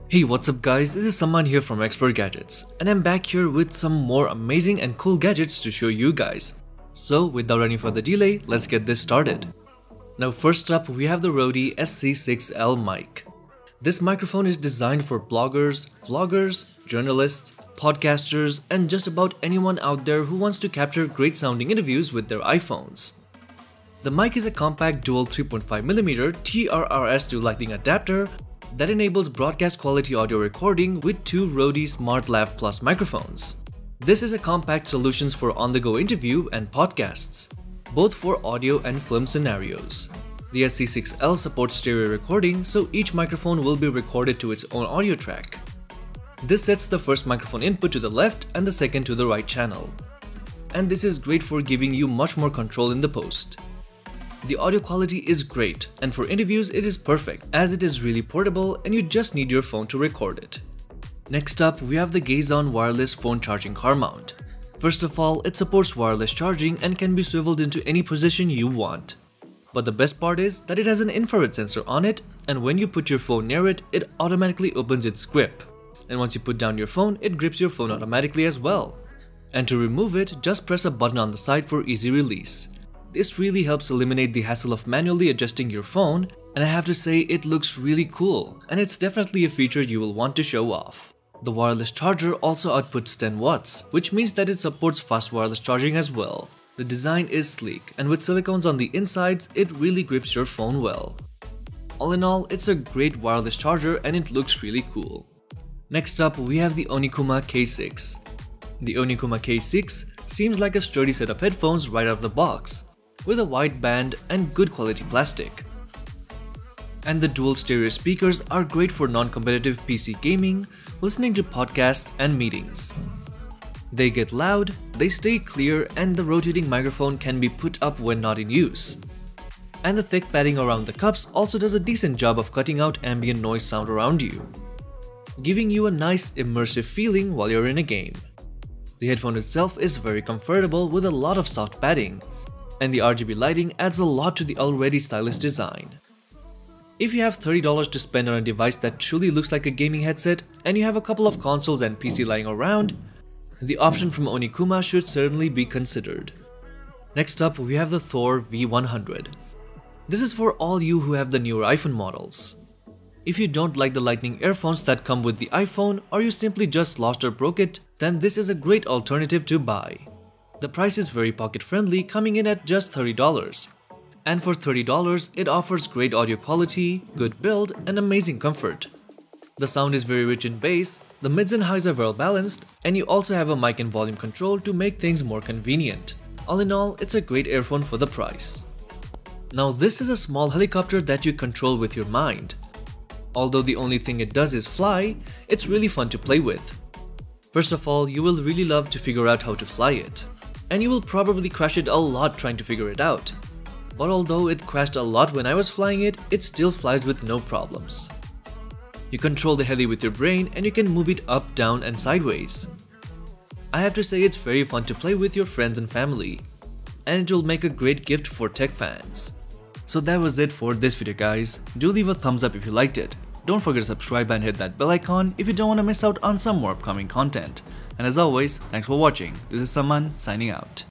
Hey, what's up guys, this is Saman here from Expert Gadgets, and I'm back here with some more amazing and cool gadgets to show you guys. So without any further delay, let's get this started. Now first up, we have the Rode SC6L mic. This microphone is designed for bloggers, vloggers, journalists, podcasters, and just about anyone out there who wants to capture great sounding interviews with their iPhones. The mic is a compact dual 3.5mm TRRS to Lightning adapter that enables broadcast quality audio recording with two Rode Smart Lav Plus microphones. This is a compact solution for on-the-go interview and podcasts, both for audio and film scenarios. The SC6L supports stereo recording, so each microphone will be recorded to its own audio track. This sets the first microphone input to the left and the second to the right channel. And this is great for giving you much more control in the post. The audio quality is great, and for interviews it is perfect as it is really portable and you just need your phone to record it. Next up, we have the Gazeon wireless phone charging car mount. First of all, it supports wireless charging and can be swiveled into any position you want. But the best part is that it has an infrared sensor on it, and when you put your phone near it, it automatically opens its grip. And once you put down your phone, it grips your phone automatically as well. And to remove it, just press a button on the side for easy release. This really helps eliminate the hassle of manually adjusting your phone, and I have to say it looks really cool, and it's definitely a feature you will want to show off. The wireless charger also outputs 10 watts, which means that it supports fast wireless charging as well. The design is sleek, and with silicones on the insides, it really grips your phone well. All in all, it's a great wireless charger and it looks really cool. Next up, we have the Oneko K6. The Oneko K6 seems like a sturdy set of headphones right out of the box, with a wide band and good quality plastic. And the dual stereo speakers are great for non-competitive PC gaming, listening to podcasts and meetings. They get loud, they stay clear, and the rotating microphone can be put up when not in use. And the thick padding around the cups also does a decent job of cutting out ambient noise sound around you, giving you a nice immersive feeling while you're in a game. The headphone itself is very comfortable with a lot of soft padding, and the RGB lighting adds a lot to the already stylish design. If you have $30 to spend on a device that truly looks like a gaming headset and you have a couple of consoles and PC lying around, the option from Oneko should certainly be considered. Next up, we have the Thor V100. This is for all you who have the newer iPhone models. If you don't like the Lightning earphones that come with the iPhone, or you simply just lost or broke it, then this is a great alternative to buy. The price is very pocket friendly, coming in at just $30. And for $30, it offers great audio quality, good build, and amazing comfort. The sound is very rich in bass, the mids and highs are well balanced, and you also have a mic and volume control to make things more convenient. All in all, it's a great earphone for the price. Now this is a small helicopter that you control with your mind. Although the only thing it does is fly, it's really fun to play with. First of all, you will really love to figure out how to fly it. And you will probably crash it a lot trying to figure it out. But although it crashed a lot when I was flying it, it still flies with no problems. You control the heli with your brain and you can move it up, down, and sideways. I have to say it's very fun to play with your friends and family, and it will make a great gift for tech fans. So that was it for this video guys. Do leave a thumbs up if you liked it. Don't forget to subscribe and hit that bell icon if you don't want to miss out on some more upcoming content. And as always, thanks for watching. This is Saman signing out.